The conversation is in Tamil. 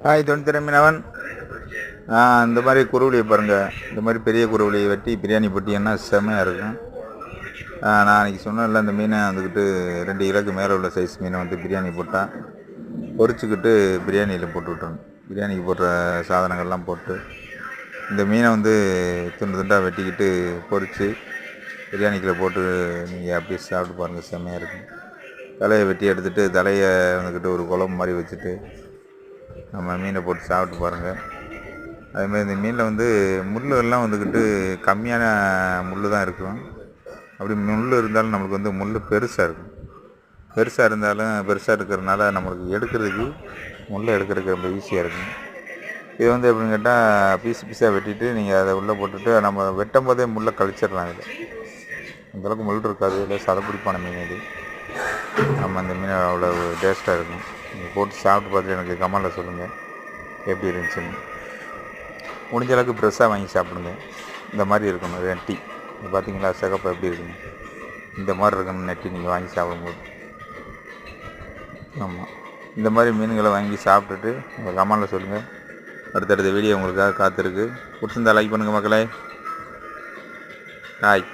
ஹாய் தொண்ணூத்தி மீனவன். இந்த மாதிரி குருவிலியை பாருங்கள். இந்த மாதிரி பெரிய குருவிலியை வெட்டி பிரியாணி போட்டிங்கன்னா செம்மையாக இருக்கும். நான் அன்றைக்கி சொன்னேன்ல, இந்த மீனை வந்துக்கிட்டு 2 கிலோக்கு மேலே உள்ள சைஸ் மீனை வந்து பிரியாணி போட்டால் பொரிச்சுக்கிட்டு பிரியாணியில் போட்டு விட்டணும். பிரியாணிக்கு போடுற சாதனங்கள்லாம் போட்டு இந்த மீனை வந்து துண்டு துண்டாக வெட்டிக்கிட்டு பொரித்து பிரியாணிக்குள்ளே போட்டு நீங்கள் அப்படியே சாப்பிட்டு பாருங்கள், செம்மையாக இருக்கும். தலையை வெட்டி எடுத்துகிட்டு தலையை வந்துக்கிட்டு ஒரு குழம்பு மாதிரி வச்சுட்டு நம்ம மீனை போட்டு சாப்பிட்டு பாருங்கள். அதேமாதிரி இந்த மீனில் வந்து முள்ளெல்லாம் வந்துக்கிட்டு கம்மியான முள் தான் இருக்கும். அப்படி முள் இருந்தாலும் நம்மளுக்கு வந்து முள் பெருசாக இருக்கும். பெருசாக இருந்தாலும் பெருசாக இருக்கிறதுனால நம்மளுக்கு எடுக்கிறதுக்கு முள்ளை எடுக்கிறதுக்கு ரொம்ப ஈஸியாக இருக்கும். இது வந்து எப்படின்னு கேட்டால் பீஸாக வெட்டிட்டு நீங்கள் அதை உள்ளே போட்டுட்டு நம்ம வெட்டும் போதே முள்ளை கழிச்சிடலாம். இது அந்தளவுக்கு முள் இருக்காது. இல்லை சதப்பிடிப்பான மீன் இது. நம்ம அந்த மீன் அவ்வளோ டேஸ்ட்டாக இருக்கும். நீங்கள் போட்டு சாப்பிட்டு பார்த்துட்டு எனக்கு கமெண்டில் சொல்லுங்கள் எப்படி இருந்துச்சுன்னு. முடிஞ்ச அளவுக்கு ஃப்ரெஷ்ஷாக வாங்கி சாப்பிடுங்க. இந்த மாதிரி இருக்கணும் நெட்டி. பார்த்தீங்களா சிகப்பு எப்படி இருக்கணும், இந்த மாதிரி இருக்கணும் நெட்டி நீங்கள் வாங்கி சாப்பிடும்போது. ஆமாம், இந்த மாதிரி மீன்களை வாங்கி சாப்பிட்டுட்டு உங்கள் கமெண்டில் சொல்லுங்கள். அடுத்தடுத்த வீடியோ உங்களுக்காக காத்திருக்கு. பிடிச்சிருந்தா லைக் பண்ணுங்கள் மக்களே. ஹாய்.